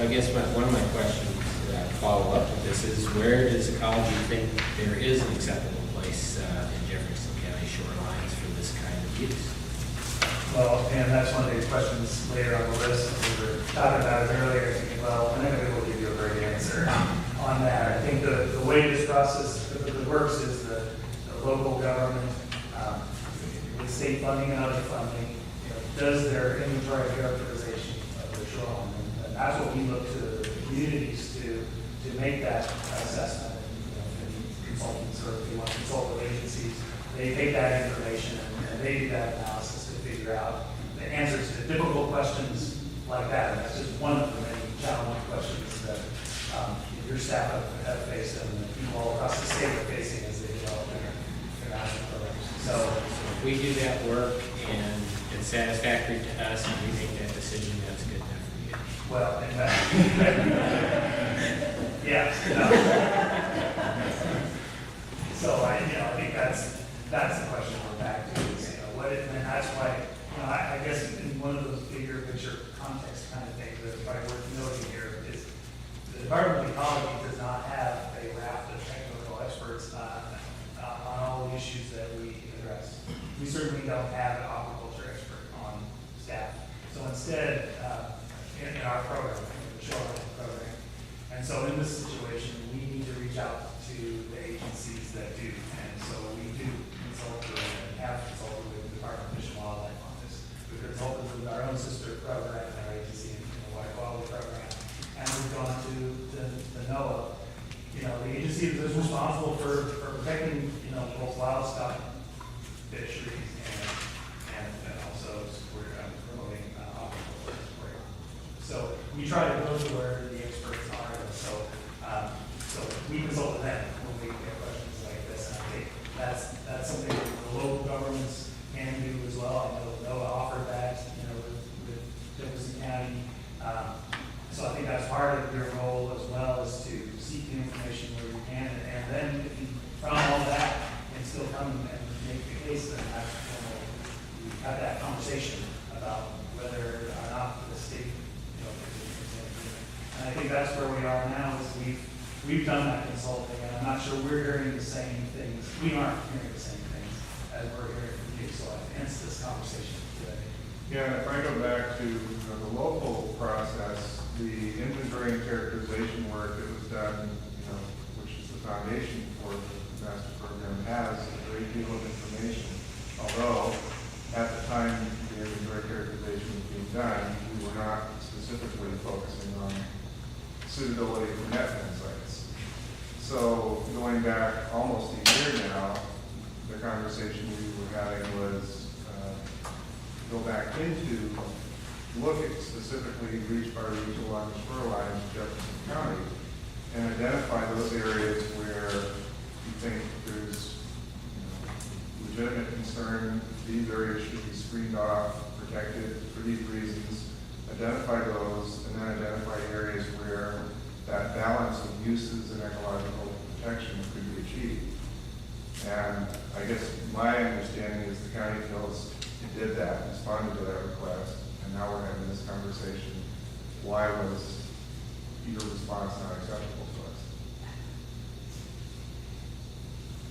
So I guess one of my questions that follow up with this is, where does Ecology think there is an acceptable place in Jefferson County shorelines for this kind of use? Well, and that's one of the questions later on the list. We were talking about it earlier, thinking, well, I'm not going to be able to give you a great answer on that. I think the way this process typically works is the local government, with state funding and other funding, does their inventory characterization of the shoreline. And that's what we look to the communities to make that assessment. And consultants, or if you want to consult with agencies, they take that information and they do that analysis to figure out the answers to difficult questions like that. And that's just one of the many challenging questions that your staff have faced and the people all across the state are facing as they develop their national programs. So if we do that work and it's satisfactory to us and we make that decision, that's good enough for you. well, in fact, yeah. No. So I think that's the question we're back to. Is, and that's why, I guess in one of those bigger picture context kind of things that's probably worth noting here is the Department of Ecology does not have a raft of technical experts on all the issues that we address. We certainly don't have an aquaculture expert on staff. So instead, in our program, the Shoreline program, and so in this situation, we need to reach out to the agencies that do. And so we do consult with and have consulted with the Department of Fish and Wildlife on this. We've consulted with our own sister program and our agency in the water quality program. And we've gone to the NOAA. The agency is responsible for protecting, both livestock, fisheries, and also promoting aquaculture. So we try to go to where the experts are. So we consult with them when we get questions like this. And I think that's something that the local governments can do as well. I know NOAA offered that, with Jefferson County. So I think that's part of your role as well, is to seek the information where you can, and then if you from all that and still come and make the case, then that's when we have that conversation about whether or not the state, and I think that's where we are now. Is we've done that consulting, and I'm not sure we're hearing the same things. We aren't hearing the same things as we're hearing from you. So hence this conversation today. Yeah, if I go back to the local process, the inventory and characterization work that was done, which is the foundation for the master program, has a great deal of information. Although, at the time the inventory characterization was being done, we were not specifically focusing on suitability for net pen sites. So, going back almost a year now, the conversation we were having was go back into look at specifically reach by reach along the shoreline of Jefferson County and identify those areas where you think there's legitimate concern, these areas should be screened off, protected for these reasons, identify those, and then identify areas where that balance of uses and ecological protection could be achieved. And I guess my understanding is the county feels it did that, responded to that request, and now we're having this conversation. Why was your response not acceptable to us?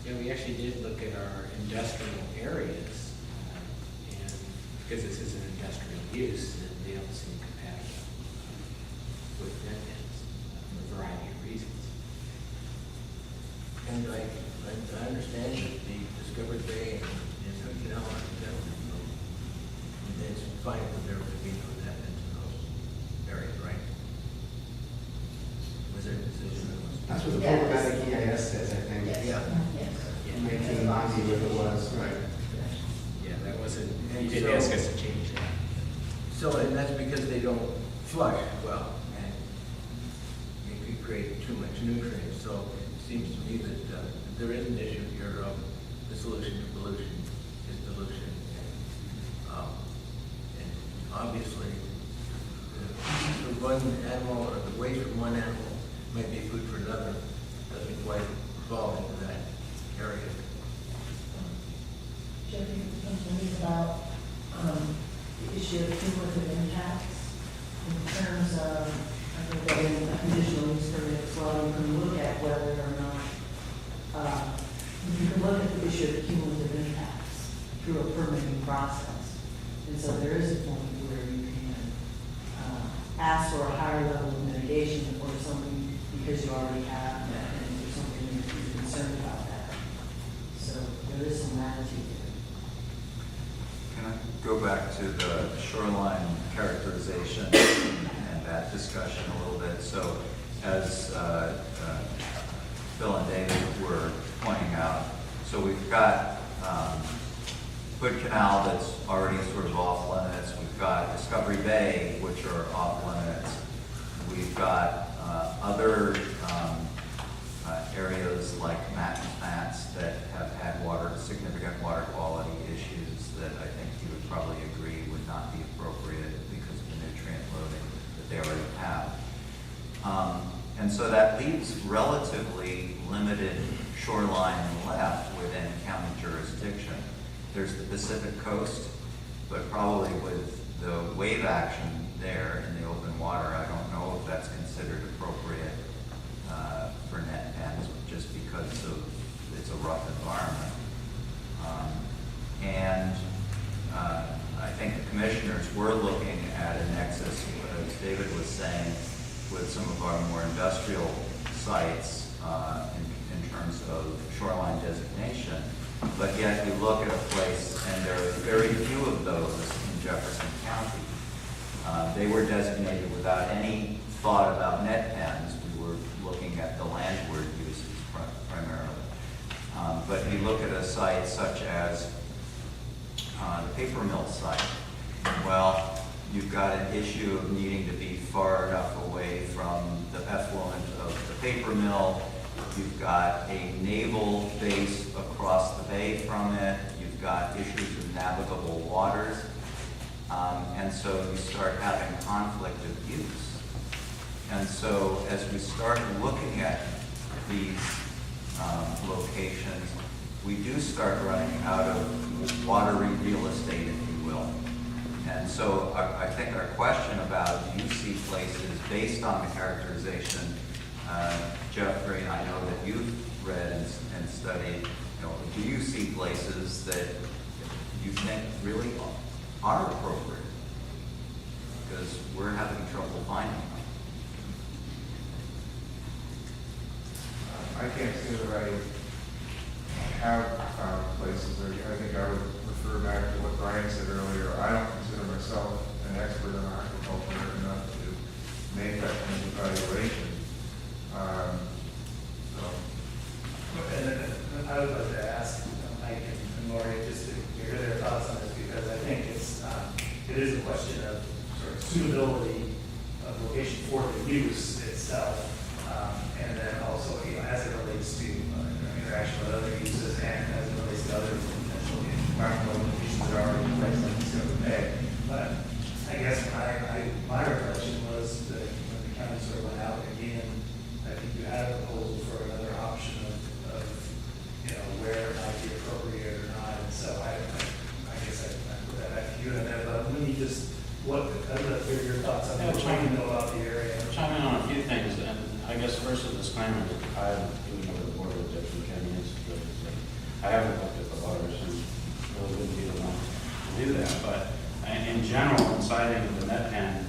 Yeah, we actually did look at our industrial areas, and because this is an industrial use, and they don't seem compatible with net pens for a variety of reasons. And I understand that the Discovery Bay and McConnell, it's fine for there to be no net into those areas, right? Was there a decision that was? That's what the programmatic EIS says, I think. Yeah. Yeah, 1990, if it was, right. yeah, that wasn't, And you didn't ask us to change that. So, and that's because they don't flush well, and it could create too much nutrients. So it seems to me that there is an issue here of the solution to pollution is dilution. And obviously, the one animal or the waste from one animal might be food for another, doesn't quite fall into that area. Jeffrey, something about the issue of cumulative impacts in terms of, I get in a conditional use permit as well, you can look at whether or not, you can look at the issue of cumulative impacts through a permitting process. And so there is a point where you can ask for a higher level of mitigation or something because you already have that and there's something you're concerned about that. So there is some latitude there. Can I go back to the shoreline characterization and that discussion a little bit? So as Phil and David were pointing out, so we've got Hood Canal that's already sort of off limits. We've got Discovery Bay, which are off limits. We've got other areas like Mats that have had significant water quality issues that I think you would probably agree would not be appropriate because of the nutrient loading that they already have. And so that leaves relatively limited shoreline left within county jurisdiction. There's the Pacific coast, but probably with the wave action there in the open water, I don't know if that's considered appropriate for net pens just because of it's a rough environment. I think the commissioners were looking at a nexus, as David was saying, with some of our more industrial sites in terms of shoreline designation. But yet you look at a place, and there are very few of those in Jefferson County. They were designated without any thought about net pens. We were looking at the landward uses primarily. But you look at a site such as the paper mill site. Well, you've got an issue of needing to be far enough away from the effluent of the paper mill. You've got a naval base across the bay from it. You've got issues of navigable waters. And so you start having conflict of use. And so as we start looking at these locations, we do start running out of watery real estate, if you will. And so I think our question about do you see places based on the characterization, Jeffrey, I know that you've read and studied, do you see places that you think really are appropriate? Because we're having trouble finding them. I can't say that I have found places. I think I would refer back to what Brian said earlier. I don't consider myself an expert in agriculture enough to make that kind of evaluation. And I would like to ask Mike and Morley just to hear their thoughts on this because I think it is a question of sort of suitability of location for the use itself, and then also as it relates to interaction with other uses and as it relates to other potential environmental locations that are already in place like Discovery Bay. But I guess my recollection was that when the county sort of went out again, I think you had a proposal for another option of where it might be appropriate or not. And so I guess I put that back to you. And then let me just, I'd love to hear your thoughts on what you know about the area. Chime in on a few things, and I guess first a disclaimer that I haven't even over the board with Jefferson County Institute. I haven't looked at the waters and really wouldn't be the one to do that. But in general, in citing the net pen,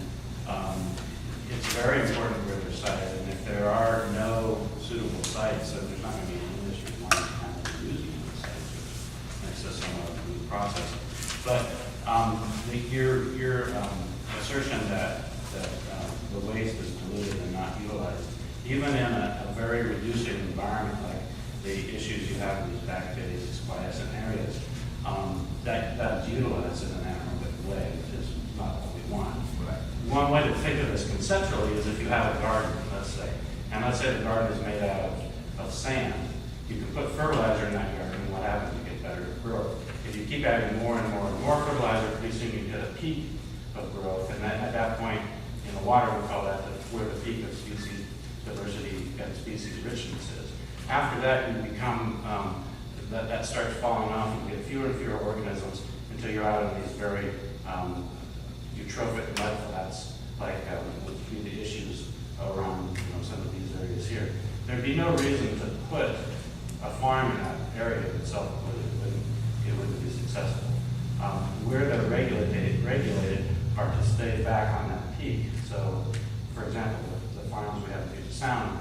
it's very important where they're cited. And if there are no suitable sites, then there's not going to be an industry line kind of using the sites, which makes this somewhat of a new process. But your assertion that the waste is diluted and not utilized, even in a very reducing environment like the issues you have in these back bays, these quiescent areas, that's utilized in an anaerobic way, which is not what we want. Right. One way to think of this conceptually is if you have a garden, let's say, and let's say the garden is made out of sand, you can put fertilizer in that garden, and what happens? You get better growth. If you keep adding more and more and more fertilizer, pretty soon you get a peak of growth, and then at that point in the water, we call that where the peak of species diversity and species richness is. After that, you become, that starts falling off, you get fewer and fewer organisms until you're out in these very eutrophic mud flats, like would be the issues around, some of these areas here. There'd be no reason to put a farm in that area itself, it wouldn't be successful. Where they're regulated are to stay back on that peak. So, for example, the farms we have in Puget Sound,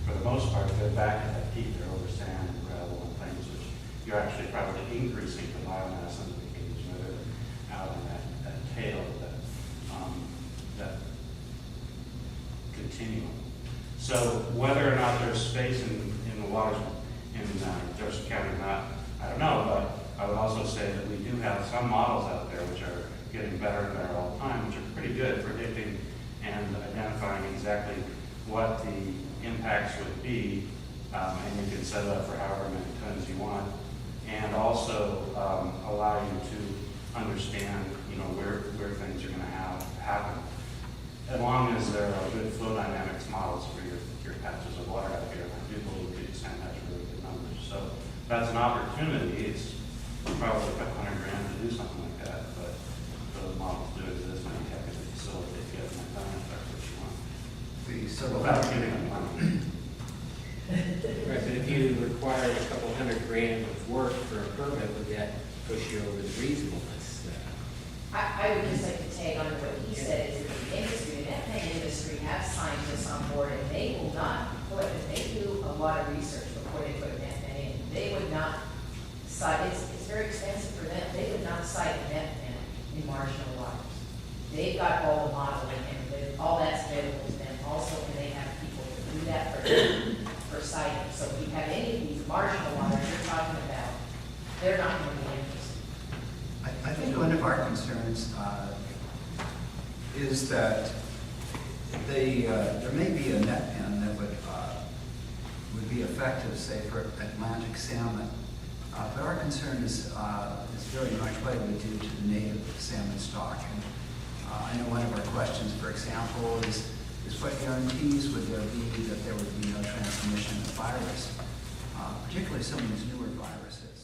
for the most part, they're back at that peak. They're over sand and gravel and things, which you're actually probably increasing the biomass in the beginnings, whether out in that tail, that continuum. So whether or not there's space in the waters in Jefferson County or not, I don't know, but I would also say that we do have some models out there which are getting better and better all the time, which are pretty good at predicting and identifying exactly what the impacts would be, and you can set it up for however many tons you want, and also allow you to understand, where things are going to happen, as long as there are good flow dynamics models for your patches of water out here. And I do believe Puget Sound has really good numbers, so that's an opportunity. It's probably $200,000 to do something like that, but those models do exist, and I'm happy to facilitate getting that done if that's what you want. Without giving them money. Right, but if you require a couple $100,000 of work for a permit, would that push you over the reasonableness? I would just like to tag on to what he said, is that the industry, the methane industry have scientists on board, and they will not put, and they do a lot of research before they put methane in. They would not cite, it's very expensive for them, they would not cite methane in marginal waters. They've got all the modeling, and all that's available to them also, and they have people to do that for citing. So if you have any of these marginal waters you're talking about, they're not going to be interested. I think one of our concerns is that there may be a net pen that would be effective, say, for Atlantic salmon. But our concern is very much what it would do to the native salmon stock. And I know one of our questions, for example, is what guarantees would there be that there would be no transmission of virus, particularly some of these newer viruses?